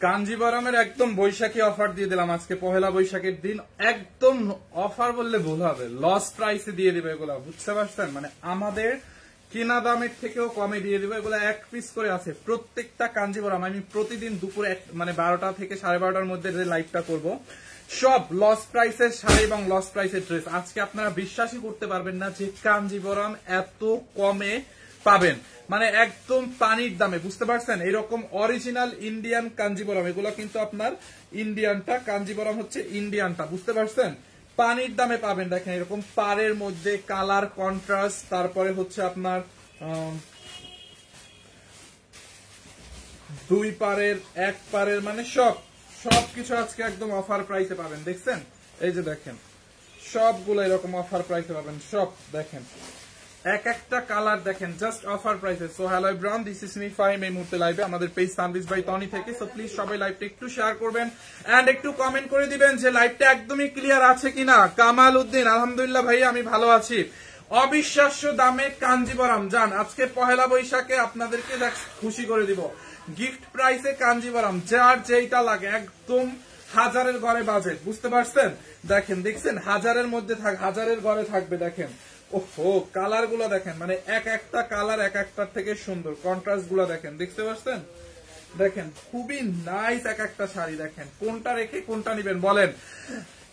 কাঞ্জিবরমের একদম বৈশাখী অফার দিয়ে দিলাম আজকে, পহেলা বৈশাখের দিন। একদম অফার বললে ভুল হবে, লস প্রাইসে দিয়ে দিবে এগুলা, বুঝতে পারছেন? মানে আমাদের কেনা দামের থেকেও কমে দিয়ে দিবে এগুলা। এক পিস করে আছে প্রত্যেকটা কাঞ্জিবরম। আমি প্রতিদিন দুপুরে মানে 12টা থেকে 12:30টার মধ্যে যে লাইভটা করব, সব লস প্রাইসের শাড়ি এবং লস প্রাইসের ড্রেস। আজকে আপনারা বিশ্বাসই করতে পারবেন না যে কাঞ্জিবরম এত কমে পাবেন, মানে একদম পানির দামে, বুঝতে পারছেন? এরকম অরিজিনাল ইন্ডিয়ান কাঞ্জিবরম, এগুলো কিন্তু আপনার ইন্ডিয়ানটা, কাঞ্জিবরম হচ্ছে ইন্ডিয়ানটা, বুঝতে পারছেন? পানির দামে পাবেন। দেখেন এরকম পাড়ের মধ্যে কালার কন্ট্রাস্ট, তারপরে হচ্ছে আপনার দুই পাড়ের, এক পাড়ের, মানে সবকিছু আজকে একদম অফার প্রাইসে পাবেন। দেখছেন? এই যে দেখেন সবগুলো এরকম অফার প্রাইসে পাবেন, সব দেখেন এক একটা কালার দেখেন জাস্ট অফার প্রাইসে। So hello everyone, this is me Fahim, এই মুহূর্তে লাইভে আমাদের পেজ সানবিজ বাই টনি থেকে। সো প্লিজ সবাই লাইভটা একটু শেয়ার করবেন এন্ড একটু কমেন্ট করে দিবেন যে লাইভটা একদমই ক্লিয়ার আছে কিনা। কামাল উদ্দিন, আলহামদুলিল্লাহ ভাই আমি ভালো আছি। অবিশ্বাস্য দামে কাঞ্জিবরম যান, আজকে পহেলা বৈশাখে আপনাদেরকে খুশি করে দিব। গিফট প্রাইসে কাঞ্জিবরম, যার যেইটা লাগে, একদম হাজারের ঘরে বাজেট, বুঝতে পারছেন? দেখেন, দেখছেন হাজারের মধ্যে হাজারের ঘরে থাকবে। দেখেন ওহো কালার গুলো দেখেন, মানে এক একটা কালার এক একটার থেকে সুন্দর, কন্ট্রাস্ট গুলো দেখেন, দেখতে পাচ্ছেন? দেখেন খুবই নাইস এক একটা শাড়ি। দেখেন কোনটা রেখে কোনটা নিবেন বলেন?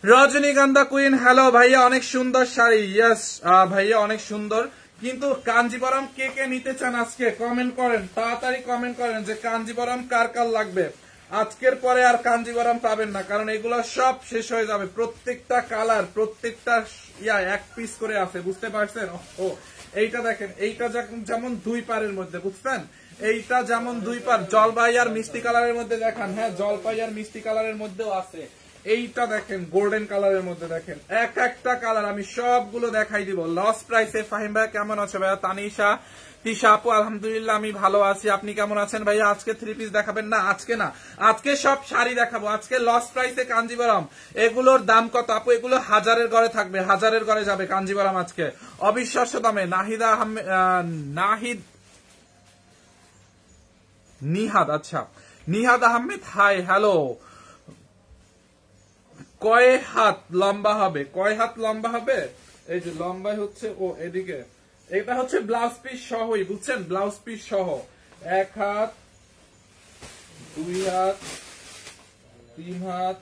রজনীগন্ধা কুইন, হ্যালো ভাইয়া, অনেক সুন্দর শাড়ি। ইয়েস ভাইয়া অনেক সুন্দর। কিন্তু কাঞ্জিবরম কে কে নিতে চান আজকে কমেন্ট করেন, তাড়াতাড়ি কমেন্ট করেন যে কাঞ্জিবরম কার কার লাগবে। আজকের পরে আর কাঞ্জিবরম পাবেন না, কারণ এগুলো সব শেষ হয়ে যাবে। প্রত্যেকটা কালার, প্রত্যেকটা এক পিস করে আছে, বুঝতে পারছেন? ও এইটা দেখেন, এইটা যেমন দুই পারের মধ্যে, বুঝছেন? এইটা যেমন দুই পার, জলপাই আর মিষ্টি কালারের মধ্যে দেখান। হ্যাঁ, জলপাই আর মিষ্টি কালারের মধ্যেও আছে। এইটা দেখেন গোল্ডেন কালারের মধ্যে, দেখেন এক একটা কালার আমি সবগুলো দেখাই দিব লস প্রাইসে। ফাহিম ভাই কেমন আছে? ভাইয়া তানিশা, তিশা আপু, আলহামদুলিল্লাহ আমি ভালো আছি। আপনি কেমন আছেন ভাইয়া? আজকে থ্রি পিস দেখাবেন না? আজকে না, আজকে সব শাড়ি দেখাবো। আজকে লস প্রাইসে কাঞ্জিবরম। এগুলোর দাম কত আপু? এগুলো হাজারের ঘরে থাকবে, হাজারের ঘরে যাবে কাঞ্জিবরম আজকে অবিশ্বাস্য দামে। নাহিদা আহমেদ, নিহাদ, আচ্ছা নিহাদ আহমেদ, হাই হ্যালো। কয় হাত লম্বা হবে? কয় হাত লম্বা হবে? এই যে লম্বাই হচ্ছে ও এদিকে, এটা হচ্ছে ব্লাউজ পিস সহই, বুঝছেন? ব্লাউজ পিস সহ 1 হাত, 2 হাত, 3 হাত,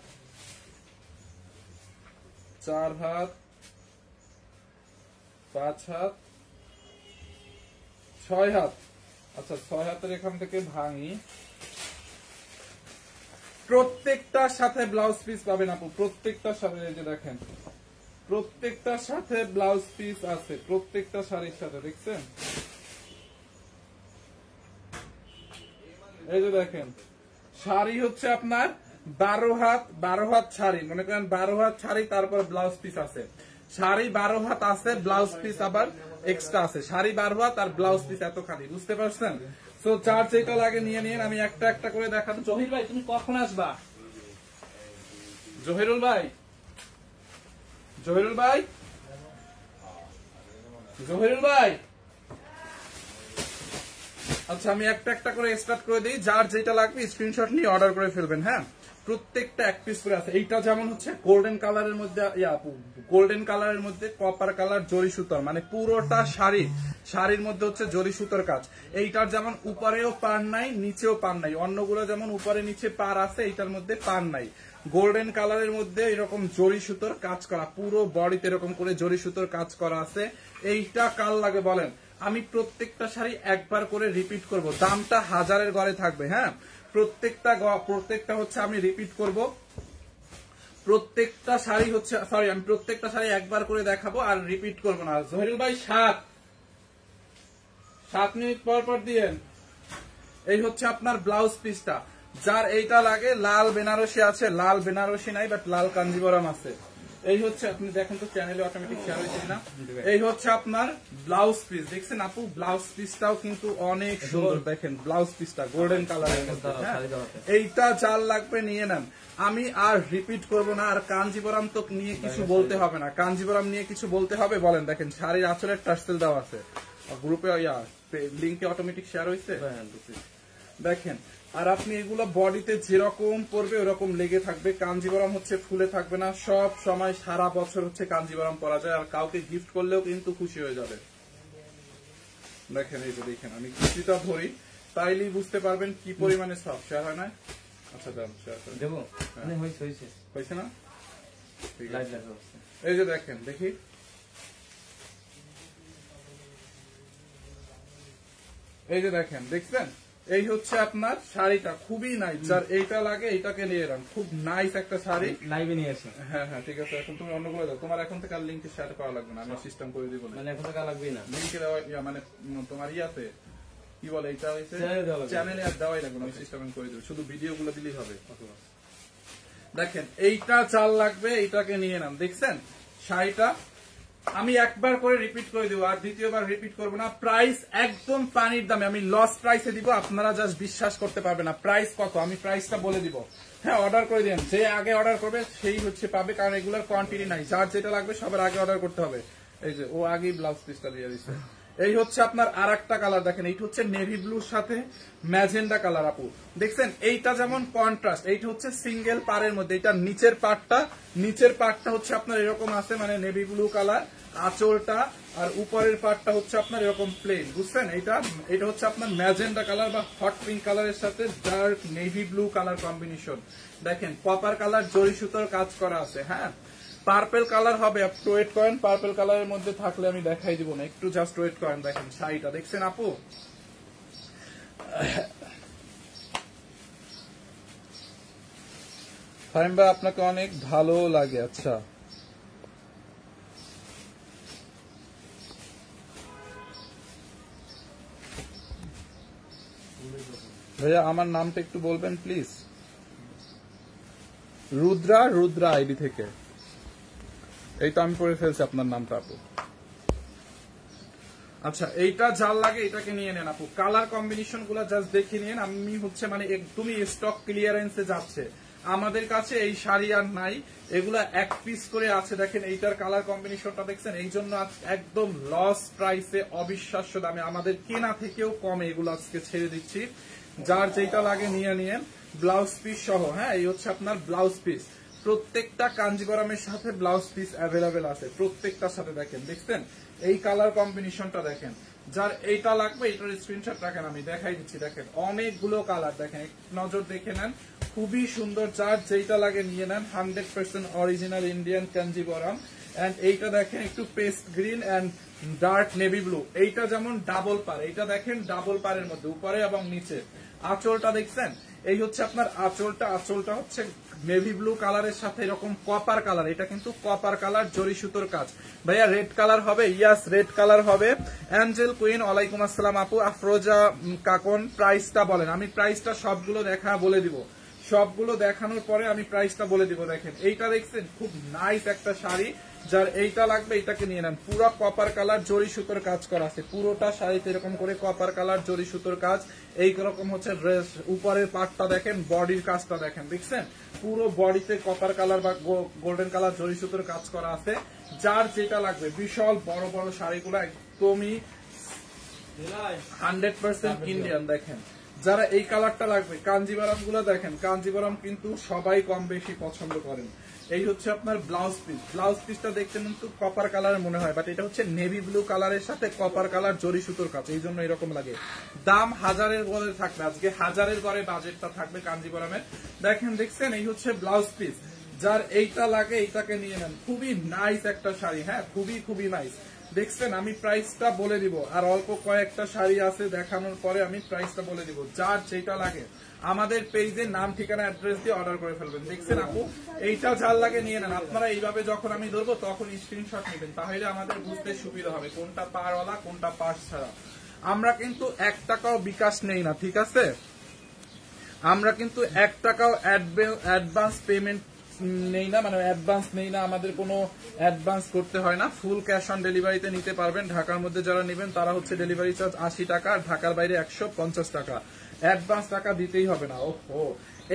4 হাত, 5 হাত, 6 হাত। আচ্ছা 6 হাতের এখান থেকে ভাঙি। প্রত্যেকটার সাথে ব্লাউজ পিস পাবেন আপু, প্রত্যেকটার সাথে। এই যে দেখেন প্রত্যেকটার সাথে ব্লাউজ পিস আছে, প্রত্যেকটা শাড়ির সাথে, দেখছেন? এই যে দেখেন শাড়ি হচ্ছে আপনার 12 হাত, 12 হাত শাড়ি, মনে করেন 12 হাত শাড়ি, তারপর ব্লাউজ পিস আছে। শাড়ি 12 হাত আছে, ব্লাউজ পিস আবার এক্সট্রা আছে। শাড়ি 12 হাত আর ব্লাউজ পিস এতখানি, বুঝতে পারছেন? তো চার যেটা লাগে নিয়ে নিন, আমি একটা একটা করে দেখাবো। জহির ভাই তুমি কখন আসবা? জহিরুল ভাই, জহিরুল ভাই, জহিরুল ভাই, আচ্ছা আমি একটা একটা করে স্টার্ট করে দিই। যার যেটা লাগবে স্ক্রিনশট নিয়ে অর্ডার করে ফেলবেন। হ্যাঁ, প্রত্যেকটা এক পিস করে আছে। এইটা যেমন হচ্ছে গোল্ডেন কালারের মধ্যে, গোল্ডেন কালারের মধ্যে কপার কালার জরি সুতোর, মানে পুরোটা শাড়ির মধ্যে হচ্ছে জরি সুতোর কাজ। এইটার যেমন উপরেও পার নাই, নিচেও পার নাই। অন্যগুলো যেমন উপরে নিচে পার আছে, এইটার মধ্যে পার নাই। গোল্ডেন কালারের মধ্যে এরকম জরি সুতোর কাজ করা, পুরো বডিতে এরকম করে জরি সুতোর কাজ করা আছে। এইটা কাল লাগে বলেন? আমি প্রত্যেকটা শাড়ি একবার করে রিপিট করব, দামটা হাজারের ঘরে থাকবে। হ্যাঁ, প্রত্যেকটা হচ্ছে আমি রিপিট করব। প্রত্যেকটা শাড়ি হচ্ছে, সরি আমি প্রত্যেকটা শাড়ি একবার করে দেখাবো আর রিপিট করব না। জহিরুল ভাই 7 মিনিট পর পর দিয়েন। এই হচ্ছে আপনার ব্লাউজ পিসটা। যার এইটা লাগে, লাল বেনারসি আছে, লাল বেনারসি নাই, বাট লাল কাঞ্জিবরম আছে। এই হচ্ছে, আপনি দেখেন তো চ্যানেলে অটোমেটিক শেয়ার হয়েছে না? এই হচ্ছে আপনার ব্লাউজ পিস, দেখছেন আপু? ব্লাউজ পিসটাও কিন্তু অনেক সুন্দর। দেখেন ব্লাউজ পিসটা গোল্ডেন কালারের মধ্যে। এইটা যার লাগবে নিয়ে নেন, আমি আর রিপিট করব না। আর কাঞ্জিবরম তো নিয়ে কিছু বলতে হবে না, কাঞ্জিবরম নিয়ে কিছু বলতে হবে বলেন? দেখেন শাড়ির আঁচলের টার্সেল দেওয়া আছে, গ্রুপে লিঙ্কে অটোমেটিক শেয়ার হয়েছে। দেখেন আর আপনি এগুলো বডিতে যেরকম পরবে ওরকম লেগে থাকবে। কাঞ্জিবরম হচ্ছে ফুলে থাকবে না, সব সময় সারা বছর হচ্ছে কাঞ্জিবরম পরা যায়, আর কাউকে গিফট করলেও কিন্তু খুশি হয়ে যাবে। দেখেন এই যে দেখেন আমি কিছুটা ধরি, তাইলেই বুঝতে পারবেন কি পরিমাণে সফট। শেয়ার হয় না? আচ্ছা দেন শেয়ার করে দেবো। হয়েছে না? ঠিক আছে, এই যে দেখেন দেখি, এই যে দেখেন দেখছেন, এই হচ্ছে আপনার শাড়িটা, খুবই নাইস। যার এইটা লাগে এইটাকে নিয়ে এলাম, খুব নাইস একটা শাড়ি। লাইভে নিয়ে আসি। হ্যাঁ হ্যাঁ ঠিক আছে, এখন তুমি অন্য করে দাও। তোমার এখন থেকে আর লিঙ্কে শেয়ার করা লাগবে না, আমি সিস্টেম করে দিব। মানে এখন থেকে লাগবে না লিঙ্কে দেওয়া, মানে তোমার ইয়াতে কি বলে এটা হইছে চ্যানেলে আর দেওয়াই লাগবে না, আমি সিস্টেম করে দেব, শুধু ভিডিও গুলো দিলেই হবে। দেখেন এইটা চাল লাগবে, এইটাকে নিয়ে নাম। দেখছেন শাড়িটা আমি একবার করে রিপিট করে দিব, আর দ্বিতীয়বার রিপিট করবো না। প্রাইস একদম পানির দামে, আমি লস প্রাইসে দিব, আপনারা জাস্ট বিশ্বাস করতে পারবেন না। প্রাইস কত আমি প্রাইসটা বলে দিব। হ্যাঁ অর্ডার করে দেন, যে আগে অর্ডার করবে সেই হচ্ছে পাবে, কারণ এগুলোর কোয়ান্টিটি নাই। যার যেটা লাগবে সবার আগে অর্ডার করতে হবে। এই যে ও আগেই ব্লাউজ পিসটা দিয়ে দিচ্ছে। এই হচ্ছে আপনার আর একটা কালার, দেখেন এইটা হচ্ছে নেভি ব্লুর সাথে ম্যাজেন্ডা কালার। আপু দেখছেন এইটা যেমন কন্ট্রাস্ট, এইটা হচ্ছে সিঙ্গেল পারের মধ্যে, এটা নিচের পার্টটা হচ্ছে আপনার এরকম আছে, মানে নেভি ব্লু কালার আঁচলটা, আর উপরের পার্টটা হচ্ছে আপনার এরকম প্লেন, বুঝছেন? এটা হচ্ছে আপনার ম্যাজেন্ডা কালার বা হট পিঙ্ক কালারের সাথে dark navy blue colour combination. দেখেন কপার কালার জরি সুতোর কাজ করা আছে। হ্যাঁ পার্পেল কালার হবে, একটু ওয়েট করেন, পার্পেল কালারের মধ্যে থাকলে আমি দেখাই দিব না, একটু জাস্ট ওয়েট করেন। দেখেন শাড়িটা দেখছেন আপু, ফাহিম ভাই আপনাকে অনেক ভালো লাগে। আচ্ছা ভাইয়া আমার নামটা একটু বলবেন প্লিজ। রুদ্রা আইডি থেকে, এই তো আমি পড়ে ফেলছি আপনার নামটা আপু। আচ্ছা এইটা যার লাগে এটাকে নিয়ে নেন আপু, কালার কম্বিনেশন গুলা জাস্ট দেখে নিন। আমি হচ্ছে মানে একদমই স্টক ক্লিয়ারেন্সে যাচ্ছে আমাদের কাছে, এই শাড়ি আর নাই, এগুলা এক পিস করে আছে। দেখেন এইটার কালার কম্বিনেশনটা দেখছেন, এই জন্য একদম লস প্রাইসে অবিশ্বাস্য দামে, আমাদের কেনা থেকেও কমে এগুলো আজকে ছেড়ে দিচ্ছি। যার যেটা লাগে নিয়ে নিন, ব্লাউজ পিস সহ। হ্যাঁ এই হচ্ছে আপনার ব্লাউজ পিস, প্রত্যেকটা কাঞ্জিবরমের সাথে ব্লাউজ পিস অ্যাভেলেবেল আছে, প্রত্যেকটার সাথে। দেখেন দেখছেন এই কালার কম্বিনেশনটা, দেখেন যার এইটা লাগবে এইটার স্ক্রিনশট রাখেন, আমি দেখাই দিচ্ছি। দেখেন অনেকগুলো কালার, দেখেন এক নজর দেখে নেন, খুবই সুন্দর। যার যেটা লাগে নিয়ে নেন, 100% অরিজিনাল ইন্ডিয়ান কাঞ্জিবরম। এন্ড এইটা দেখেন একটু paste green and dark navy blue, এইটা যেমন ডাবল পার, এইটা দেখেন ডাবল পারের মধ্যে উপরে এবং নিচে। আঁচলটা দেখছেন, এই হচ্ছে আপনার আঁচলটা হচ্ছে নেভি ব্লু কালারের সাথে এরকম কপার কালার, এটা কিন্তু কপার কালার জরি সুতোর কাজ। ভাইয়া রেড কালার হবে? ইয়াস রেড কালার হবে। অ্যাঞ্জেল কুইন ওয়ালাইকুম আসসালাম আপু। আফরোজা কাকন প্রাইসটা বলেন, আমি প্রাইসটা সবগুলো বলে দিব, সবগুলো দেখানোর পরে আমি প্রাইসটা বলে দিব। দেখেন এইটা দেখছেন খুব নাইস একটা শাড়ি, যার এইটা লাগবে এইটাকে নিয়ে নেন। পুরো কপার কালার জরি সুতোর কাজ করা আছে, পুরোটা শাড়িতে এরকম করে কপার কালার জরি সুতোর কাজ। এইরকম হচ্ছে ড্রেস, উপরের পার্টটা দেখেন, বডির কাজটা দেখেন, দেখছেন পুরো বডিতে কপার কালার বা গোল্ডেন কালার জরি সুতোর কাজ করা আছে। যার যেটা লাগবে, বিশাল বড় বড় শাড়িগুলো একদমই 100% ইন্ডিয়ান। দেখেন যারা এই কালারটা লাগবে, কাঞ্জিবরম গুলো দেখেন, কাঞ্জিবরম কিন্তু সবাই কম বেশি পছন্দ করেন। এই হচ্ছে আপনার ব্লাউজ পিস, ব্লাউজ পিসটা দেখতে কিন্তু কপার কালার মনে হয়, বাট এটা হচ্ছে নেভি ব্লু কালারের সাথে কপার কালার জরি সুতোর কাজ, এই জন্য এরকম লাগে। দাম 1000-এর ঘরে থাকবে, আজকে 1000-এর ঘরে বাজেটটা থাকবে কাঞ্জিবরমের। দেখেন দেখছেন এই হচ্ছে ব্লাউজ পিস, যার এইটা লাগে এইটাকে নিয়ে নেন। খুবই নাইস একটা শাড়ি, হ্যাঁ খুবই খুবই নাইস। দেখছেন আমি প্রাইসটা বলে দিব, আর অল্প কয়েকটা শাড়ি আছে দেখানোর পরে আমি প্রাইসটা বলে দিব। যার যেটা লাগে আমাদের পেজে নাম ঠিকানা অ্যাড্রেস দিয়ে অর্ডার করে ফেলবেন। দেখছেন আপু এইটা যার লাগে নিয়ে নেন। আপনারা এইভাবে যখন আমি ধরবো তখন স্ক্রিনশট নেবেন, তাহলে আমাদের বুঝতে সুবিধা হবে কোনটা পারওয়ালা কোনটা পাস ছাড়া। আমরা কিন্তু 1 টাকাও বিকাশ নেই না, ঠিক আছে? আমরা কিন্তু 1 টাকাও অ্যাডভান্স পেমেন্ট নেই না, মানে অ্যাডভান্স নেই না, আমাদের কোনো অ্যাডভান্স করতে হয় না। ফুল ক্যাশ অন ডেলিভারিতে নিতে পারবেন। ঢাকার মধ্যে যারা নেবেন তারা হচ্ছে ডেলিভারি চার্জ 80 টাকা, আর ঢাকার বাইরে 150 টাকা। অ্যাডভান্স টাকা দিতেই হবে না। ওহো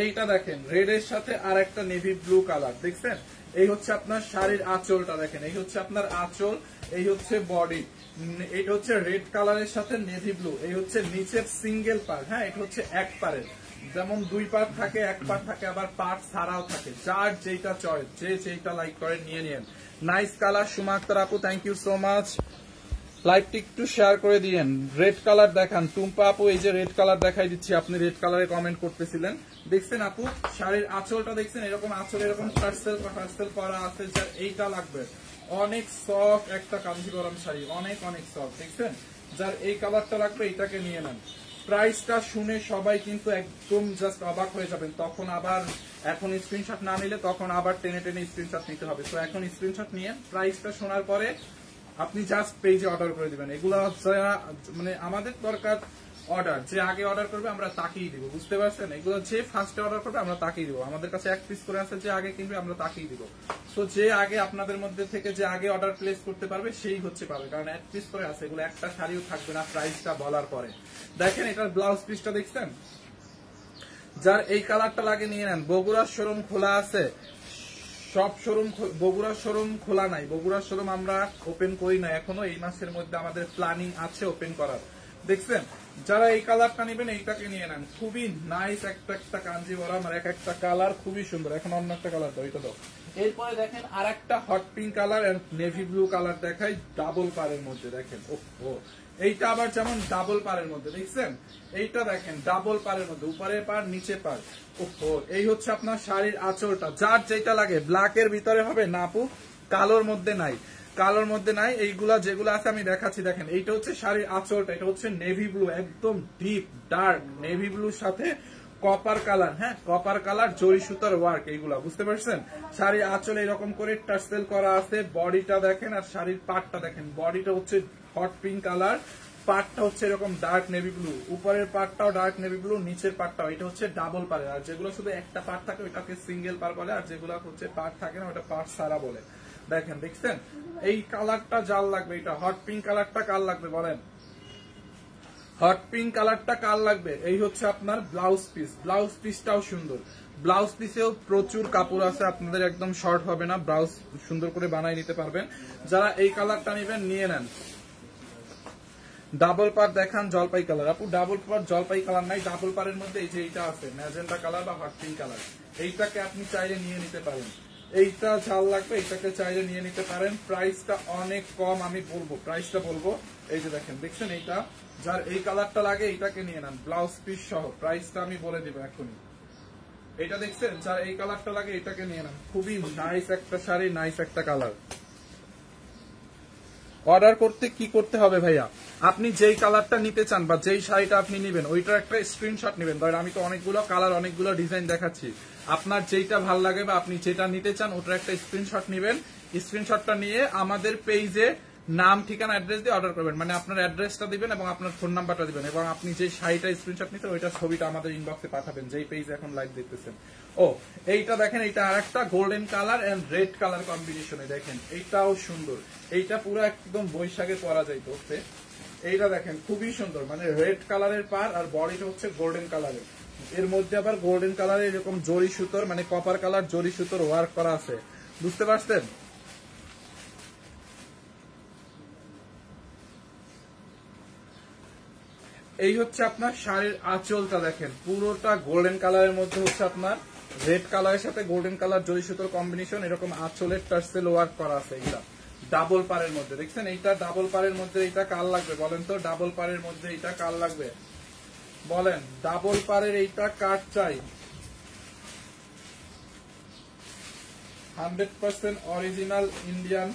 এইটা দেখেন রেড এর সাথে আর একটা নেভি ব্লু কালার, দেখছেন এই হচ্ছে আপনার শাড়ির আঁচলটা, দেখেন এই হচ্ছে আপনার আঁচল, এই হচ্ছে বডি, এটা হচ্ছে রেড কালারের সাথে নেভি ব্লু, এই হচ্ছে নিচের সিঙ্গেল পার, হ্যাঁ এটা হচ্ছে এক পারের যেমন 2 পার্ট থাকে, 1 পার্ট থাকে, আবার পার্ট ছাড়াও থাকে, যার যেটা চয়েস, যে যেটা লাইক করে নিয়ে নেন। নাইস কালার সুমা আক্তার আপু, থ্যাংক ইউ সো মাচ। লাইভটি একটু শেয়ার করে দিয়েন। রেড কালার দেখান টুম্পা আপু, এই যে রেড কালার দেখাই দিচ্ছি, আপনি রেড কালারে কমেন্ট করতেছিলেন। দেখছেন আপু শাড়ির আঁচলটা দেখছেন, এরকম আঁচল এরকম টার্সেল করা আছে, যার এইটা লাগবে। অনেক সফট একটা কাঞ্জিবরম শাড়ি, অনেক অনেক সফট, দেখছেন? যার এই কালারটা লাগবে এইটাকে নিয়ে নেন। প্রাইসটা শুনে সবাই কিন্তু একদম জাস্ট অবাক হয়ে যাবেন, তখন আবার এখন স্ক্রিনশট না নিলে তখন আবার টেনে টেনে স্ক্রিনশট নিতে হবে। তো এখন স্ক্রিনশট নিয়ে প্রাইসটা শোনার পরে আপনি জাস্ট পেজে অর্ডার করে দিবেন। এগুলো মানে আমাদের দরকার অর্ডার, যে আগে অর্ডার করবে আমরা তাকেই দিব, বুঝতে পারছেন? এগুলো যে ফার্স্টে অর্ডার করবে আমরা তাকেই দিব। আমাদের কাছে 1 পিস করে আছে, যে আগে কিনবে আমরা তাকেই দিব। তো যে আগে আপনাদের মধ্যে থেকে যে আগে অর্ডার প্লেস করতে পারবে সেই হচ্ছে পাবে, কারণ 1 পিস করে আছে, এগুলো একটা শাড়িও থাকবে না প্রাইসটা বলার পরে। দেখেন এটার ব্লাউজ পিসটা দেখছেন? যার এই কালারটা লাগে নিয়ে নেন। বগুড়ার শোরুম খোলা আছে, সব শোরুম, বগুড়ার শোরুম খোলা নাই, বগুড়ার শোরুম আমরা ওপেন করি না এখনো। এই মাসের মধ্যে আমাদের প্ল্যানিং আছে ওপেন করার, দেখছেন? যারা এই কালারটা নেবেন এইটাকে নিয়ে নেন, খুবই নাইস একটা কাঞ্জিবরম, আর একটা কালার খুবই সুন্দর। এখন অন্য একটা কালার দাও, এটা দাও। এরপরে দেখেন আর একটা hot pink colour and navy blue colour দেখাই, ডাবল পারের মধ্যে। দেখেন ও এইটা আবার যেমন ডাবল পারের মধ্যে, দেখছেন? এইটা দেখেন ডাবল পারের মধ্যে, উপরের পার নিচে পার। ওহো, এই হচ্ছে আপনার শাড়ির আঁচলটা। যার যেটা লাগে, ব্ল্যাকের ভিতরে হবে না আপু, কালোর মধ্যে নাই, কালোর মধ্যে নাই। এইগুলা যেগুলো আছে আমি দেখাচ্ছি, দেখেন এইটা হচ্ছে শাড়ির আঁচলটা, এটা হচ্ছে নেভি ব্লু, একদম ডিপ ডার্ক নেভি ব্লুর সাথে কপার কালার, হ্যাঁ কপার কালার জরি সুতার ওয়ার্ক, এইগুলা বুঝতে পারছেন? শাড়ির আঁচলে এরকম করে টার্সেল করা আছে। বডিটা দেখেন আর শাড়ির পাটটা দেখেন, বডিটা হচ্ছে হট পিঙ্ক কালার, পাটটা হচ্ছে এরকম ডার্ক নেভি ব্লু, উপরের পাটটাও ডার্ক নেভি ব্লু, নিচের পাটটাও। এটা হচ্ছে ডাবল পারের, আর যেগুলো শুধু একটা পার্ট থাকে ওইটাকে সিঙ্গেল পার বলে, আর যেগুলো হচ্ছে পার্ট থাকে না ওটা পার্ট সারা বলে। দেখেন দেখছেন? এই কালারটা জাল লাগবে, এটা হট পিঙ্ক কালারটা কাল লাগবে বলেন? হট পিঙ্ক কালারটা কাল লাগবে। এই হচ্ছে আপনার ব্লাউজ পিস, ব্লাউজ পিসটাও সুন্দর, ব্লাউজ পিসেও প্রচুর কাপড় আছে, আপনাদের একদম শর্ট হবে না, ব্লাউজ সুন্দর করে বানাই নিতে পারবেন। যারা এই কালারটা নেবেন নিয়ে নেন। ডাবল পার দেখান, জলপাই কালার আপু। ডাবল পার জলপাই কালার নাই, ডাবল পারের মধ্যে এই যে এইটা আছে ম্যাজেন্টা কালার বা হট পিঙ্ক কালার, এইটাকে আপনি চাইলে নিয়ে নিতে পারেন। এইটা ঝাল লাগবে, এইটাকে চাইলে নিয়ে নিতে পারেন। প্রাইসটা অনেক কম, আমি বলবো প্রাইসটা বলবো। এই যে দেখেন, দেখছেন? এইটা যার এই কালারটা লাগে এইটাকে নিয়ে নেন, ব্লাউজ পিস সহ। প্রাইসটা আমি বলে দিব এখনই। এটা দেখছেন? যার এই কালারটা লাগে এইটাকে নিয়ে নেন, খুবই নাইস একটা শাড়ি, নাইস একটা কালার। অর্ডার করতে কি করতে হবে ভাইয়া? আপনি যেই কালারটা নিতে চান বা যেই শাড়িটা আপনি নেবেন ওইটার একটা স্ক্রিনশট নেবেন। ধরেন আমি তো অনেকগুলো কালার অনেকগুলো ডিজাইন দেখাচ্ছি, আপনার যেইটা ভালো লাগে বা আপনি যেটা নিতে চান ওটার একটা স্ক্রিনশট নেবেন। স্ক্রিনশটটা নিয়ে আমাদের পেজে নাম ঠিকানা অ্যাড্রেস দিয়ে অর্ডার করবেন, মানে আপনার অ্যাড্রেসটা দিবেন এবং আপনার ফোন নাম্বারটা দিবেন, এবং আপনি যে শাড়িটা স্ক্রিনশট নিতে ওইটার ছবিটা আমাদের ইনবক্সে পাঠাবেন, যেই পেজে এখন লাইভ দেখতেছেন। ও এইটা দেখেন, এইটা আর একটা golden colour and red colour কম্বিনেশনে, দেখেন এইটাও সুন্দর। এইটা পুরো একদম বৈশাখে পরা যাইতো। এইটা দেখেন খুবই সুন্দর, মানে রেড কালারের পার আর বডিটা হচ্ছে গোল্ডেন কালারের, এর মধ্যে আবার গোল্ডেন কালারের এরকম জরি সুতোর মানে কপার কালার জরি সুতোর ওয়ার্ক করা আছে, বুঝতে পারছেন? এই হচ্ছে আপনার শাড়ির আঁচলটা, দেখেন পুরোটা গোল্ডেন কালারের মধ্যে হচ্ছে আপনার রেড কালারের সাথে গোল্ডেন কালার জরি সুতোর কম্বিনেশন, এরকম আঁচলের টার্সেল ওয়ার্ক করা আছে। এগুলা ডাবল পারের মধ্যে, দেখছেন? এইটা ডাবল পারের মধ্যে, এইটা কাল লাগবে বলেন তো? ডাবল পারের মধ্যে এইটা কাল লাগবে বলেন? ডাবল পারের এইটা কাট চাই, 100% অরিজিনাল ইন্ডিয়ান,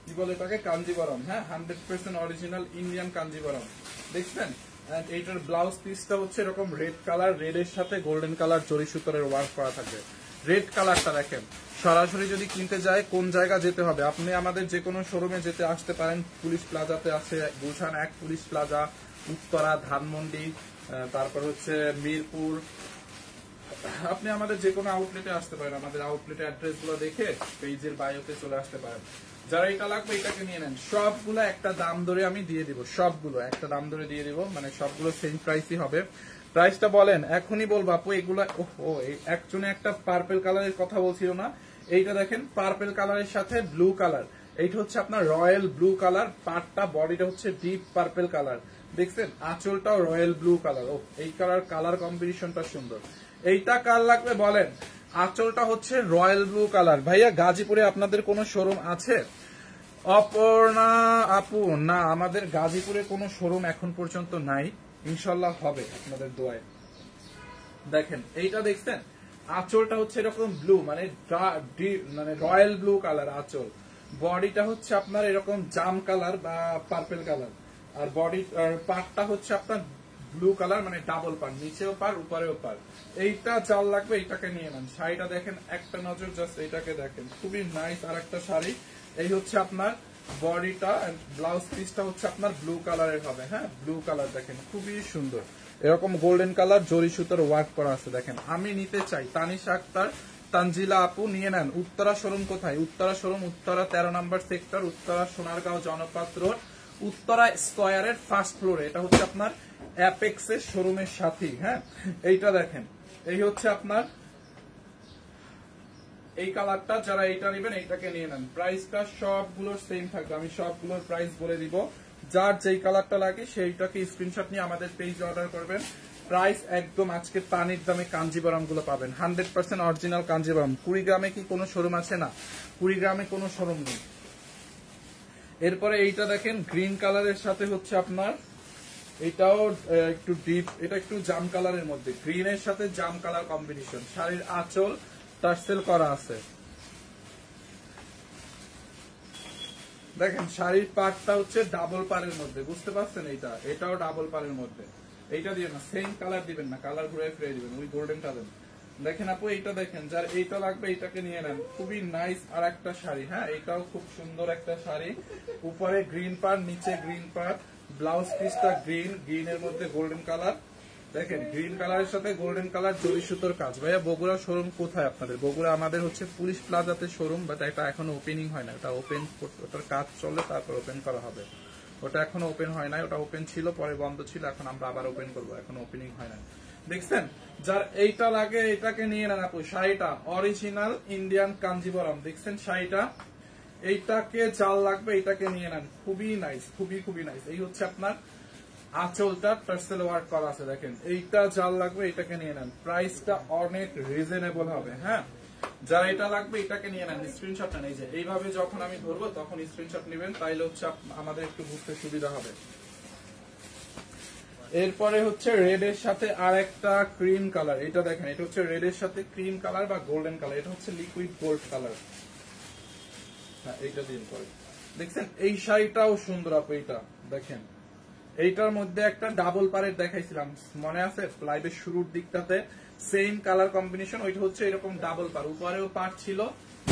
কি বলে এটাকে, কাঞ্জিবরম। হ্যাঁ, 100% অরিজিনাল ইন্ডিয়ান কাঞ্জিবরম, দেখছেন? এইটার ব্লাউজ পিসটা হচ্ছে এরকম রেড কালার, রেড এর সাথে গোল্ডেন কালার জরি সুতোর ওয়ার্ক করা থাকবে। রেড কালারটা দেখেন, সরাসরি যদি কিনতে যায় কোন জায়গা যেতে হবে? আপনি আমাদের যে কোনো শোরুমে যেতে আসতে পারেন, পুলিশ প্লাজাতে আছে, গুলশান 1 পুলিশ প্লাজা, উত্তরা, ধানমন্ডি, তারপর হচ্ছে মিরপুর। আপনি আমাদের যে কোনো আউটলেটে আসতে পারেন, আমাদের আউটলেটের অ্যাড্রেস গুলো দেখে পেজের বায়োতে চলে আসতে পারেন। যারা এটা লাগবে এটাকে নিয়ে নেন। সবগুলো একটা দাম ধরে আমি দিয়ে দিব, সবগুলো একটা দাম ধরে দিয়ে দিব, মানে সবগুলো সেম প্রাইসই হবে। প্রাইসটা বলেন, এখনই বলবো আপু। এগুলা ও একজনে একটা পার্পেল কালারের কথা বলছিল না, এইটা দেখেন পার্পেল কালারের সাথে ব্লু কালার, এইটা হচ্ছে আপনার রয়্যাল ব্লু কালার, পাটটা বডিটা হচ্ছে ডিপ পার্পেল কালার, দেখছেন আঁচলটাও রয়্যাল ব্লু কালার। ও এই কালার কম্বিনেশনটা সুন্দর। এইটা কার লাগবে বলেন? আঁচলটা হচ্ছে রয়্যাল ব্লু কালার। ভাইয়া গাজীপুরে আপনাদের কোনো শোরুম আছে? অপর্ণা আপু, না আমাদের গাজীপুরে কোনো শোরুম এখন পর্যন্ত নাই, ইনশাল্লাহ হবে আপনাদের দোয়ায়। দেখেন এইটা দেখছেন আঁচলটা হচ্ছে এরকম ব্লু, মানে রয়্যাল ব্লু কালার আঁচল। বডিটা হচ্ছে আপনার এরকম জাম কালার বা পার্পেল কালার, আর বডি পার্টটা হচ্ছে আপনার ব্লু কালার, মানে ডাবল পার, নিচেও পার উপরেও পার। এইটা জাল লাগবে এইটাকে নিয়ে নেন। শাড়িটা দেখেন একটা নজর জাস্ট এইটাকে দেখেন, খুবই নাইস আর একটা শাড়ি। এই হচ্ছে আপনার বডিটা, ব্লাউজ পিসটা হচ্ছে আপনার ব্লু কালারের হবে। হ্যাঁ ব্লু কালার দেখেন খুবই সুন্দর, এরকম গোল্ডেন কালার জরি সুতোর ওয়ার্ক করা আছে। দেখেন আমি নিতে চাই, তানিশা আক্তার, তানজিলা আপু নিয়ে নেন। উত্তরা শোরুম কোথায়? উত্তরা শোরুম উত্তরা 13 নম্বর সেক্টর, উত্তরা সোনারগাঁও জনপথ রোড, উত্তরা স্কয়ারের ফার্স্ট ফ্লোরে। এটা হচ্ছে আপনার অ্যাপেক্সের শোরুমের সাথেই। হ্যাঁ এইটা দেখেন, এই হচ্ছে আপনার এই কালারটা। যারা এইটা নেবেন এইটাকে নিয়ে নেন। প্রাইসটা সবগুলোর সেম থাকবে, আমি সবগুলোর প্রাইস বলে দিব। যার যেই কালারটা লাগে সেইটাকে স্ক্রিনশট নিয়ে আমাদের পেজে অর্ডার করবেন। প্রাইস একদম আজকে পানির দামে কাঞ্জিবরম গুলো পাবেন, 100% অরিজিনাল কাঞ্জিবরম। কুড়িগ্রামে কি কোনো শোরুম আছে? না, কুড়িগ্রামে কোনো শোরুম নেই। এরপরে এইটা দেখেন গ্রিন কালারের সাথে হচ্ছে আপনার এটাও একটু ডিপ, এটা একটু জাম কালারের মধ্যে, গ্রিনের সাথে জাম কালার কম্বিনেশন। শাড়ির আঁচল টার্সেল করা আছে। দেখেন শাড়ির পাড়টা হচ্ছে ডাবল পাড়ের মধ্যে, বুঝতে পারছেন? এটাও ডাবল পাড়ের মধ্যে। এইটা দিয়ে না, সেম কালার দিবেন না, কালার ঘুরে ফিরে দিবেন, ওই গোল্ডেনটা দেন। দেখেন আপু এইটা দেখেন, যার এইটা লাগবে এইটাকে নিয়ে নেন। খুবই নাইস আর একটা শাড়ি। হ্যাঁ এটাও খুব সুন্দর একটা শাড়ি, উপরে গ্রিন পাড়, নিচে গ্রিন পাড়, ব্লাউজ পিসটা গ্রিনের মধ্যে গোল্ডেন কালার। দেখেন গ্রিন কালারের সাথে গোল্ডেন কালার জরি সুতোর কাজ। ভাইয়া বগুড়া শোরুম কোথায় আপনাদের? বগুড়া আমাদের হচ্ছে পুলিশ প্লাজাতে শোরুম, বাট এটা এখনো ওপেনিং হয় না। ওটা ওটার কাজ চলে, তারপর ওপেন করা হবে। ওটা এখনো ওপেন হয় না, ওটা ওপেন ছিল পরে বন্ধ ছিল, এখন আমরা আবার ওপেন করবো, এখনো ওপেনিং হয় না। দেখছেন যার এইটা লাগে এটাকে নিয়ে নেন আপু। শাড়িটা অরিজিনাল ইন্ডিয়ান কাঞ্জিবরম, দেখছেন শাড়িটা। এইটাকে জাল লাগবে এটাকে নিয়ে নেন, খুবই নাইস, খুবই নাইস। এই হচ্ছে আপনার আঁচলটা টার্সেল ওয়ার্ক করা আছে। দেখেন এইটা জাল লাগবে এটাকে নিয়ে নেন, প্রাইসটা অনেক রিজনেবল হবে। হ্যাঁ যারা এটা লাগবে এটাকে নিয়ে নেন, স্ক্রিনশট নেন। এই যে এইভাবে যখন আমি ধরবো তখন স্ক্রিনশট নেবেন, তাইলে হচ্ছে আমাদের একটু বুঝতে সুবিধা হবে। এরপরে হচ্ছে রেড এর সাথে আর একটা ক্রিম কালার। এটা দেখেন, এটা হচ্ছে রেড এর সাথে ক্রিম কালার বা গোল্ডেন কালার, এটা হচ্ছে লিকুইড গোল্ড কালার। হ্যাঁ এইটা দিন পরে দেখছেন এই শাড়িটাও সুন্দর আপু। এইটা দেখেন, এইটার মধ্যে একটা ডাবল পারের দেখাইছিলাম, মনে আছে লাইভের শুরুর দিকটাতে? Same colour combination. ওইটা হচ্ছে এরকম ডাবল পার, উপরেও পার ছিল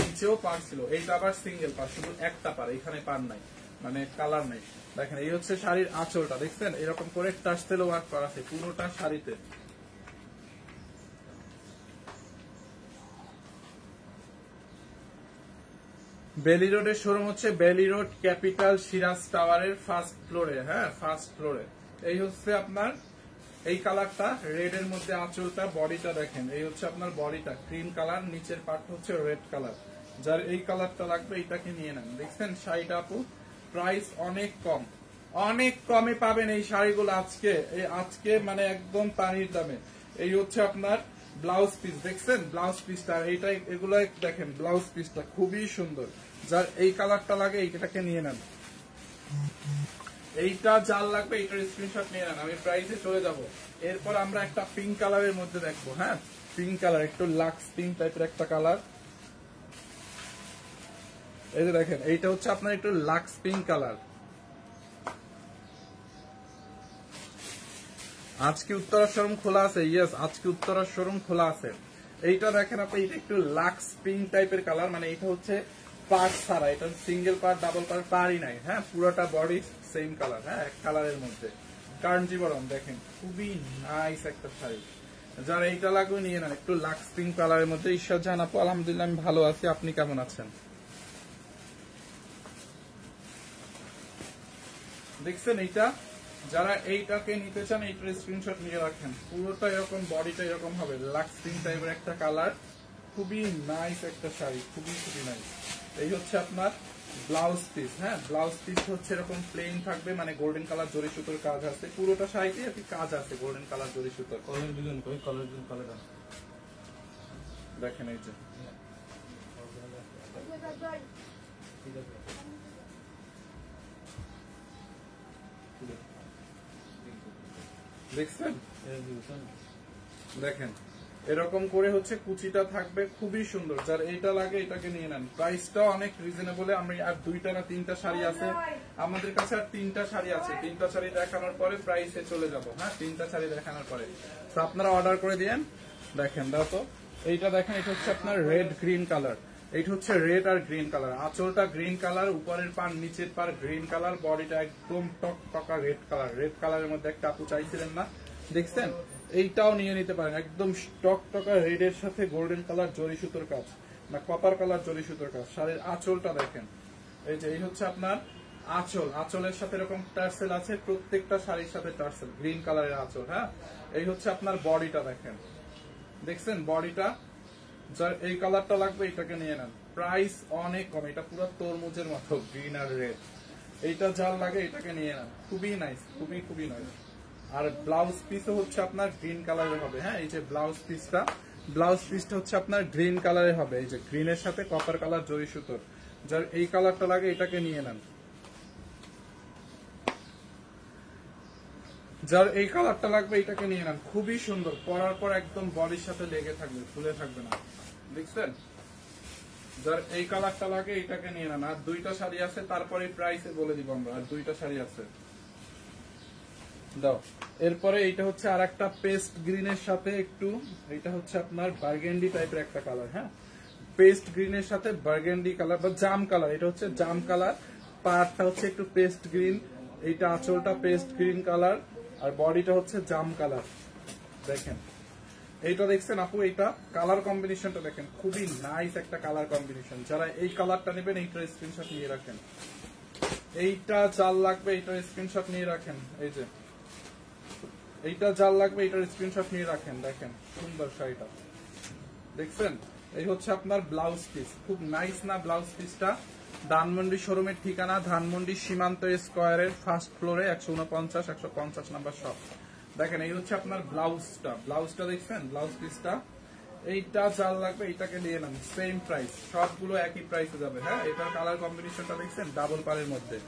নিচেও পার ছিল। এইটা আবার সিঙ্গেল পার, শুধু একটা পার, এখানে পার নাই, মানে কালার নাই। দেখেন এই হচ্ছে শাড়ির আঁচলটা, দেখছেন এরকম করে টার্সেল ওয়ার্ক করা আছে পুরোটা শাড়িতে। বেলি রোডের শোরুম হচ্ছে বেলি রোড ক্যাপিটাল সিরাজ টাওয়ারের ফার্স্ট ফ্লোরে। হ্যাঁ ফার্স্ট ফ্লোরে। এই হচ্ছে আপনার এই কালারটা, রেড এর মধ্যে আঁচলটা, বডিটা দেখেন এই হচ্ছে আপনার বডিটা ক্রিম কালার, নিচের পার্ট হচ্ছে রেড কালার। যার এই কালারটা লাগবে এটাকে নিয়ে নেন। দেখছেন শাড়িটা আপু, প্রাইস অনেক কম, অনেক কমে পাবেন এই শাড়িগুলো আজকে মানে একদম পানির দামে। এই হচ্ছে আপনার ব্লাউজ পিস, দেখছেন ব্লাউজ পিসটা, এইটাই এগুলো দেখেন ব্লাউজ পিসটা খুবই সুন্দর। যার এই কালারটা লাগে এইটাকে নিয়ে নেন। এইটা যার লাগবে এইটার স্ক্রিনশট নিয়ে নেন, আমি প্রাইসে চলে যাব। এরপর আমরা একটা পিঙ্ক কালারের মধ্যে দেখবো। হ্যাঁ পিঙ্ক কালার, একটু লাক্স পিঙ্ক টাইপের একটা কালার। এই যে দেখেন এইটা হচ্ছে আপনার একটু লাক্স পিঙ্ক কালার। আজকে উত্তরা শোরুম খোলা আছে, ইয়েস আজকে উত্তরা শোরুম খোলা আছে। এইটা দেখেন আপনি, এটা একটু লাক্স পিঙ্ক টাইপের কালার, মানে এটা হচ্ছে পার্ট ছাড়া, এটা সিঙ্গেল পার্ট ডাবল পার্ট পারই নাই। হ্যাঁ পুরোটা বডি সেম কালার, হ্যাঁ এক কালারের মধ্যে কাঞ্জিবরম। দেখেন খুবই নাইস একটা শাড়ি, যারা এইটা লাগবে নিয়ে নেন, একটু লাক্স পিঙ্ক কালারের মধ্যে। ঈশ্বর জান আপু আলহামদুলিল্লাহ আমি ভালো আছি, আপনি কেমন আছেন? দেখছেন এইটা, যারা এইটাকে নিতে চান এইটার স্ক্রিনশট নিয়ে রাখেন। পুরোটা এরকম, বডিটা এরকম হবে, লাক্স পিঙ্ক টাইপের একটা কালার, খুবই নাইস একটা শাড়ি, খুবই নাইস। এই হচ্ছে আপনার ব্লাউজ পিস, হ্যাঁ ব্লাউজ পিস হচ্ছে এরকম প্লেন থাকবে, মানে গোল্ডেন কালার জরি সুতোর কাজ আছে, পুরোটা শাড়িতে আর কি কাজ আছে গোল্ডেন কালার জরি সুতোর। দেখেন এই যে দেখছেন, দেখেন এরকম করে হচ্ছে কুচিটা থাকবে, খুবই সুন্দর। যার এইটা লাগে এটাকে নিয়ে নেন, প্রাইসটাও অনেক রিজনেবল। আমি আর 2টা না 3টা শাড়ি আছে আমাদের কাছে, আর 3টা শাড়ি আছে, 3টা শাড়ি দেখানোর পরে প্রাইসে চলে যাব। হ্যাঁ 3টা শাড়ি দেখানোর পরে তো আপনারা অর্ডার করে দিয়েন। দেখেন দাও তো, এইটা দেখেন, এটা হচ্ছে আপনার রেড গ্রিন কালার, এইটা হচ্ছে রেড আর গ্রিন কালার, আঁচলটা গ্রিন কালার, উপরের পার নিচের পার গ্রিন কালার, বডিটা একদম টক টকা রেড কালার। রেড কালারের মধ্যে একটা আপু চাইছিলেন না, দেখছেন, এইটাও নিয়ে নিতে পারেন। একদম স্টক টকা রেড এর সাথে গোল্ডেন কালার জরি সুতোর কাজ, না কপার কালার জরি সুতোর কাজ। শাড়ির আঁচলটা দেখেন, এই যে এই হচ্ছে আপনার আঁচল, আঁচলের সাথে এরকম টার্সেল আছে, প্রত্যেকটা শাড়ির সাথে টার্সেল, গ্রিন কালারের আঁচল। হ্যাঁ এই হচ্ছে আপনার বডিটা, দেখেন দেখছেন বডিটা। যার এই কালারটা লাগবে এটাকে নিয়ে নেন, প্রাইস অনেক কম, এটা পুরো তরমুজের মতো গ্রিন আর রেড। এইটা যার লাগে এটাকে নিয়ে নেন, খুবই নাইস, খুবই খুবই নাইস। আর ব্লাউজ পিসও হচ্ছে আপনার গ্রিন কালারের হবে। হ্যাঁ এই যে ব্লাউজ পিসটা হচ্ছে আপনার গ্রিন কালারের হবে, এই যে গ্রিনের সাথে কপার কালার জরি সুতোর। যার এই কালারটা লাগে এটাকে নিয়ে নেন, যার এই কালারটা লাগবে এটাকে নিয়ে নেন, খুবই সুন্দর, পরার পর একদম বডির সাথে লেগে থাকবে, খুলে থাকবে না, দেখছেন। যার এই কালারটা লাগে এটাকে নিয়ে নেন। আর 2টা শাড়ি আছে, তারপরে প্রাইসে বলে দিব আমরা, আর 2টা শাড়ি আছে দাও। এরপরে এইটা হচ্ছে আর একটা পেস্ট গ্রিনের সাথে একটু, এটা হচ্ছে আপনার বার্গেন্ডি টাইপের একটা কালার। হ্যাঁ পেস্ট গ্রিনের সাথে বার্গেন্ডি কালার বা জাম কালার, এটা হচ্ছে জাম কালার, পাড়টা হচ্ছে একটু পেস্ট গ্রিন, এইটা আঁচলটা পেস্ট গ্রিন কালার, আর বডিটা হচ্ছে জাম কালার। দেখেন এইটা দেখছেন আপু, এইটা কালার কম্বিনেশনটা দেখেন, খুবই নাইস একটা কালার কম্বিনেশন। যারা এই কালারটা নেবেন এইটার স্ক্রিনশট নিয়ে রাখেন, এইটা জাল লাগবে এইটার স্ক্রিনশট নিয়ে রাখেন, এই যে এইটা জাল লাগবে এটার স্ক্রিনশট নিয়ে রাখেন। দেখেন সুন্দর শাড়িটা, দেখছেন। এই হচ্ছে আপনার ব্লাউজ পিস, খুব নাইস না ব্লাউজ পিসটা। ধানমন্ডি শোরুমের ঠিকানা ধানমন্ডি সীমান্ত স্কয়ারের ফার্স্ট ফ্লোরে 149-150 নাম্বার শপ। দেখেন এই হচ্ছে আপনার ব্লাউজটা দেখছেন, ব্লাউজ পিসটা। এইটা জাল লাগবে এইটাকে নিয়ে নেন, সেম প্রাইস, সবগুলো একই প্রাইসে যাবে। হ্যাঁ এটার কালার কম্বিনেশনটা দেখছেন, ডাবল পাড়ের মধ্যে,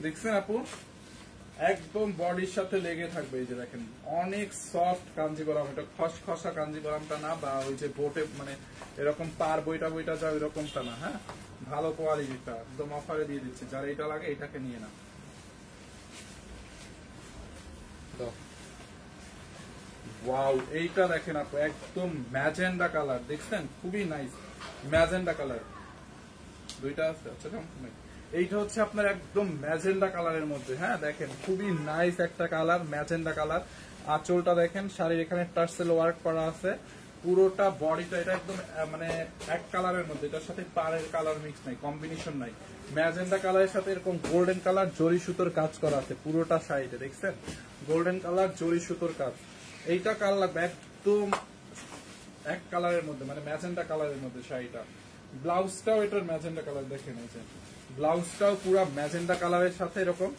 দেখছেন আপু, একদম বডির সাথে লেগে থাকবে। এই যে দেখেন অনেক সফট কাঞ্জিবরম, এটা খসখসা কাঞ্জিবরমটা না, বা ওই যে বোটে মানে এরকম পার বইটা যায় এরকমটা না। হ্যাঁ ভালো কোয়ালিটিটা, একদম অফারে দিয়ে দিচ্ছে। যার এটা লাগে এটাকে নিয়ে না। ওয়াও এইটা দেখেন আপু, একদম ম্যাজেন্ডা কালার, দেখছেন খুবই নাইস ম্যাজেন্ডা কালার। 2টা আছে, আচ্ছা এইটা হচ্ছে আপনার একদম ম্যাজেন্ডা কালারের মধ্যে। হ্যাঁ দেখেন খুবই নাইস একটা কালার, ম্যাজেন্ডা কালার। আঁচলটা দেখেন, শাড়ির এখানে টার্সেল ওয়ার্ক করা আছে, পুরোটা বডিটা এটা একদম মানে এক কালারের মধ্যে, এটার সাথে পাড়ের কালার মিক্স নাই, কম্বিনেশন নাই। ম্যাজেন্ডা কালারের সাথে এরকম গোল্ডেন কালার জরি সুতোর কাজ করা আছে পুরোটা শাড়িতে, দেখছেন গোল্ডেন কালার জরি সুতোর কাজ। এইটা কালার লাগবে একদম এক কালারের মধ্যে, মানে ম্যাজেন্ডা কালারের মধ্যে শাড়িটা। ব্লাউজটাও এটার ম্যাজেন্ডা কালার, দেখেন এই যে ব্লাউজটাও পুরো ম্যাজেন্ডা কালারের সাথে এরকম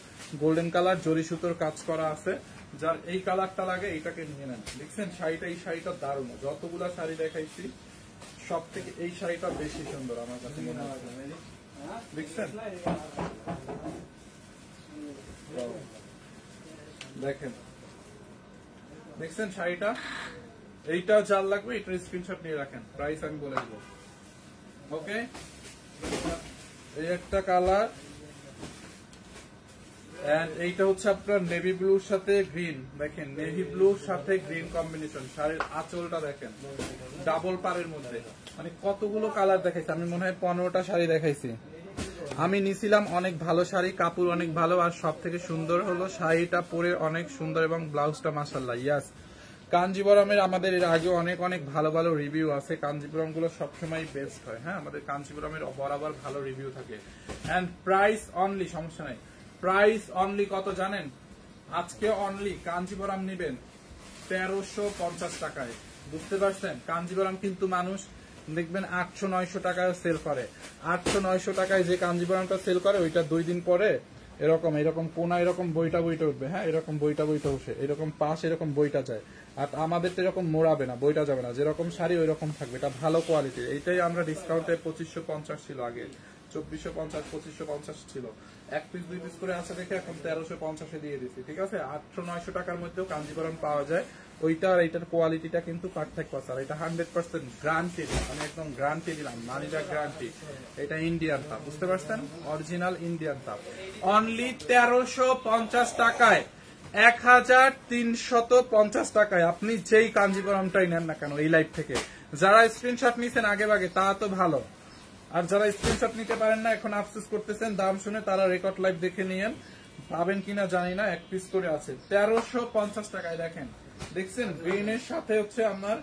গোল্ডেন কালার জরি সুতোর কাজ করা আছে। যার এই কালারটা লাগে এইটাকে নিয়ে নেন, দেখছেন শাড়িটা, এই শাড়িটা দারুণ। যতগুলা শাড়ি দেখাইছি সব থেকে এই শাড়িটা বেশি সুন্দর আমার কাছে মনে হয়, দেখছেন। দেখেন দেখছেন শাড়িটা, এইটা যার লাগবে এটার স্ক্রিনশট নিয়ে রাখেন, প্রাইস আমি বলে দেবো। ওকে এই একটা কালার, এন্ড এইটা হচ্ছে আপনার নেভি ব্লুর সাথে গ্রিন। দেখেন নেভি ব্লুর সাথে গ্রিন কম্বিনেশন, শাড়ির আঁচলটা দেখেন ডাবল পাড়ের মধ্যে। মানে কতগুলো কালার দেখাইছি আমি, মনে হয় 15টা শাড়ি দেখাইছি আমি। নিছিলাম অনেক ভালো শাড়ি, কাপড় অনেক ভালো, আর সব থেকে সুন্দর হলো শাড়িটা পরে অনেক সুন্দর, এবং ব্লাউজটা মাশাআল্লাহ। ইয়াস কাঞ্জিবরমের আমাদের এর আগে অনেক ভালো ভালো রিভিউ আছে, কাঞ্জিবরম গুলো সবসময় বেস্ট হয়। হ্যাঁ আমাদের কাঞ্জিবরমের বরাবর ভালো রিভিউ থাকে। এন্ড প্রাইস অনলি, সমস্যা নাই, প্রাইস অনলি কত জানেন? আজকে অনলি কাঞ্জিবরম নেবেন 1350 টাকায়, বুঝতে পারছেন? কাঞ্জিবরম কিন্তু মানুষ দেখবেন 800-900 টাকায় সেল করে। 800-900 টাকায় যে কাঞ্জিবরমটা সেল করে ওইটা 2 দিন পরে এরকম কোনা এরকম বইটা উঠবে, হ্যাঁ, এরকম বইটা উঠে, এরকম পাশ এরকম বইটা যায়। আর আমাদের তো এরকম মোড়াবে না, বইটা যাবে না, যেরকম শাড়ি ওই রকম থাকবে, এটা ভালো কোয়ালিটির। এইটাই আমরা ডিসকাউন্টে 2550 ছিল আগে, 2450 2550 ছিল। এক পিস 2 পিস করে আছে দেখে এখন 1350 দিয়ে দিচ্ছি, ঠিক আছে? 800-900 টাকার মধ্যেও কাঞ্জিবরম পাওয়া যায়। ওইটা আর এইটার কোয়ালিটিটা কিন্তু পার্থক্য আছে। আর এটা 100% গ্যারান্টি, আমি একদম গ্যারান্টি দিলাম, মানিটা গ্যারান্টি। এটা ইন্ডিয়ান তাপ, বুঝতে পারছেন? অরিজিনাল ইন্ডিয়ান তাপ। অনলি 1350 টাকায়, 1350 টাকায় আপনি যেই কাঞ্জিবরমটাই নেন না কেন এই লাইভ থেকে। যারা স্ক্রিনশট নিছেন আগে ভাগে তা তো ভালো, আর যারা স্ক্রিনশট নিতে পারেন না এখন আফসোস করতেছেন, দাম শুনে তারা রেকর্ড লাইভ দেখে নিয়েন, পাবেন কিনা জানি না। এক পিস করে আছে 1350 টাকায়। দেখেন, দেখছেন গ্রিনের সাথে হচ্ছে আমার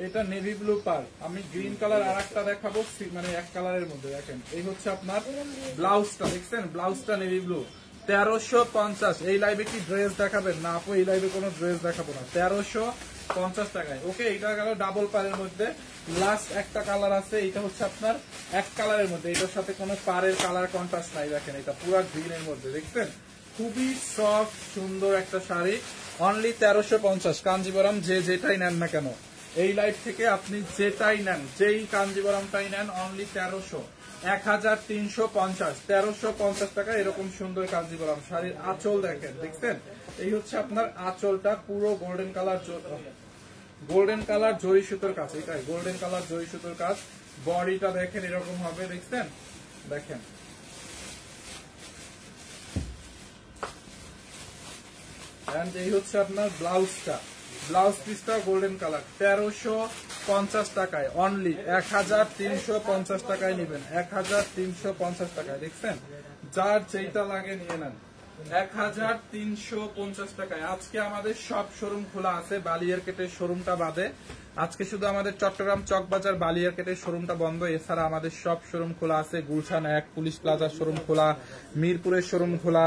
এটা নেভি ব্লু পার। আমি গ্রিন কালার আর একটা দেখাবো, মানে এক কালারের মধ্যে। দেখেন এই হচ্ছে আপনার ব্লাউজটা, দেখছেন ব্লাউজটা নেভি ব্লু। 1350। এই লাইভে কি ড্রেস দেখাবেন? না আপু, এই লাইভে কোনো ড্রেস দেখাবো না। 1350 টাকায়। ওকে, এটা গেল ডাবল পারের মধ্যে। লাস্ট একটা কালার আছে, এটা হচ্ছে আপনার এক কালারের মধ্যে, এটার সাথে কোনো পারের কালার কন্ট্রাস্ট নাই। দেখেন এটা পুরো গ্রিনের মধ্যে, দেখছেন খুবই সফট সুন্দর একটা শাড়ি। অনলি 1350। কাঞ্জিবরম যে যেটাই নেন না কেন এই লাইভ থেকে, আপনি যেটাই নেন, যেই কাঞ্জিবরমটাই নেন, অনলি 1300, 1350, 1350 টাকা। এরকম সুন্দর কাঞ্জিবরম শাড়ির আঁচল দেখেন, দেখছেন এই হচ্ছে আপনার আঁচলটা, পুরো গোল্ডেন কালার জরি সুতোর কাজ, এটাই গোল্ডেন কালার জরি সুতোর কাজ। বডিটা দেখেন এরকম হবে, দেখছেন, দেখেন এই হচ্ছে আপনার ব্লাউজটা, ব্লাউজ পিসটা গোল্ডেন কালার। 1350 টাকায় অনলি, 1350 টাকায় নেবেন, 1350 টাকায়। দেখছেন, যার যেটা লাগে নিয়ে নেন, 1350 টাকায়। আজকে আমাদের সব শোরুম খোলা আছে, বালিয়ারকেটের শোরুমটা বাদে। আজকে শুধু আমাদের চট্টগ্রাম চকবাজার বালিয়ারকেটের শোরুমটা বন্ধ, এছাড়া আমাদের সব শোরুম খোলা আছে। গুলশান 1 পুলিশ প্লাজার শোরুম খোলা, মিরপুরের শোরুম খোলা,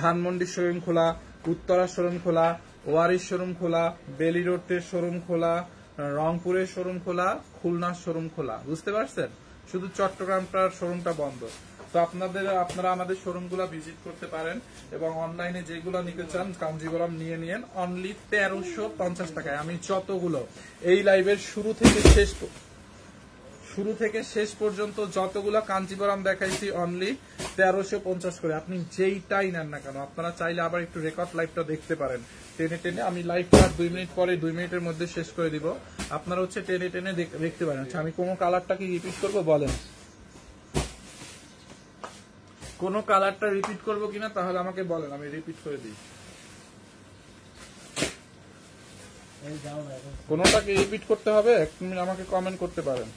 ধানমন্ডির শোরুম খোলা, উত্তরা শোরুম খোলা, ওয়ারিশ শোরুম খোলা, বেলি রোডের শোরুম খোলা, রংপুরের শোরুম খোলা, খুলনার শোরুম খোলা। বুঝতে পারছেন? শুধু চট্টগ্রামটার শোরুমটা বন্ধ। তো আপনারা আমাদের শোরুমগুলো ভিজিট করতে পারেন, এবং অনলাইনে যেগুলো নিতে চান কাঞ্জিবরম নিয়ে নিন, অনলি 1350 টাকায়। আমি যতগুলো এই লাইভের শুরু থেকে শেষ পর্যন্ত যতগুলো কাঞ্জিবরম দেখাইছি, অনলি 1350 করে। আপনি যেইটাই নেন না কেন, আপনারা চাইলে আবার একটু রেকর্ড লাইভটা দেখতে পারেন টেনে। আমি লাইভটা 2 মিনিট পরে 2 মিনিটের মধ্যে শেষ করে দিব, আপনারা হচ্ছে টেনে দেখতে পারেন। আচ্ছা, আমি কোন কালারটা কি রিপিট করবো বলেন? কোন কালারটা রিপিট করবো কিনা তাহলে আমাকে বলেন, আমি রিপিট করে দিই। কোনটাকে রিপিট করতে হবে আমাকে কমেন্ট করতে পারেন।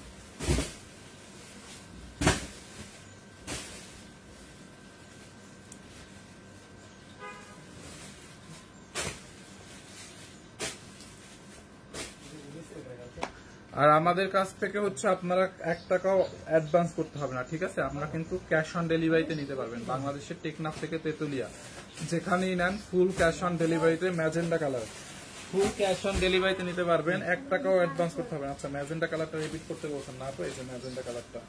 আর আমাদের কাছ থেকে হচ্ছে আপনারা 1 টাকাও অ্যাডভান্স করতে হবে না, ঠিক আছে? আমরা কিন্তু ক্যাশ অন ডেলিভারিতে নিতে পারবেন। বাংলাদেশের টেকনাফ থেকে তেতুলিয়া যেখানেই নেন, ফুল ক্যাশ অন ডেলিভারিতে, magenta colour, full cash on ডেলিভারিতে নিতে পারবেন। 1 টাকাও অ্যাডভান্স করতে হবে। আচ্ছা, ম্যাজেন্ডা কালারটা রিপিট করতে বলছেন না তো? এই যে ম্যাজেন্ডা কালারটা,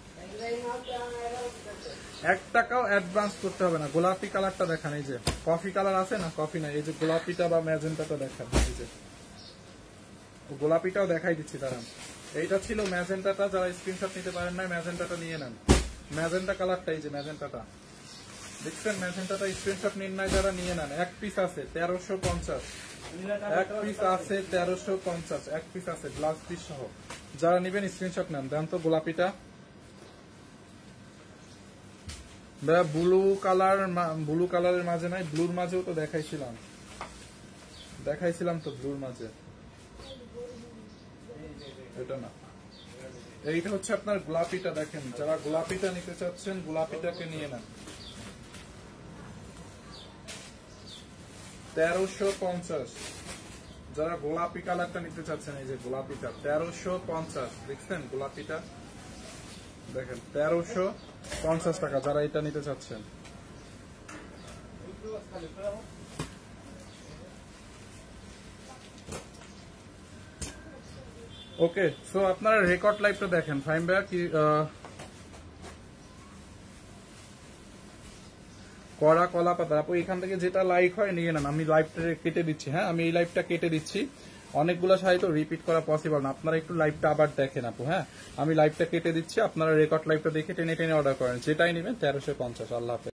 1 টাকাও অ্যাডভান্স করতে হবে না। গোলাপি কালারটা দেখান, এই যে কফি কালার আছে না, কফি না, এই যে গোলাপিটা বা ম্যাজেন্টাটা দেখান, এই যে গোলাপিটাও দেখাই দিচ্ছি দাঁড়ান। এইটা ছিল ম্যাজেন্টাটা, যারা স্ক্রিনশট নিতে পারেন না ম্যাজেন্টাটা নিয়ে নেন। ম্যাজেন্টা কালারটা, এই যে ম্যাজেন্টাটা দেখছেন, ম্যাজেন্টাটা স্ক্রিনশট নিন নাই যারা, নিয়ে নেন। 1 পিস আছে 1350, 1 পিস আছে 1350, 1 পিস আছে ব্লাউজ পিস সহ। যারা নিবেন স্ক্রিনশট নেন। দেন তো গোলাপিটা, ব্লু কালারের মাঝে নাই, ব্লুর মাঝেও তো দেখাইছিলাম তো, ব্লুর মাঝে এটা না, এইটা হচ্ছে আপনার গোলাপিটা। দেখেন, যারা গোলাপিটা নিতে চাচ্ছেন গোলাপিটাকে নিয়ে নেন। 1350, যারা গোলাপি কালারটা নিতে চাচ্ছেন, এই যে গোলাপিটা 1350, দেখছেন গোলাপিটা, দেখেন 1350 টাকা যারা এটা নিতে চাচ্ছেন। ওকে, সো আপনারা রেকর্ড লাইভটা দেখেন। ফাইম ভাইয়া কি কড়া কলা পাতা আপু, এখান থেকে যেটা লাইক হয় নিয়ে নেন, আমি লাইভটা কেটে দিচ্ছি। হ্যাঁ, আমি এই লাইভটা কেটে দিচ্ছি, অনেকগুলো শাড়ি তো রিপিট করা পসিবল না, আপনারা একটু লাইভটা আবার দেখেন আপু। হ্যাঁ, আমি লাইভটা কেটে দিচ্ছি, আপনারা রেকর্ড লাইভটা দেখে টেনে টেনে অর্ডার করেন, যেটাই নেবেন 1350। আল্লাহ হাফেজ।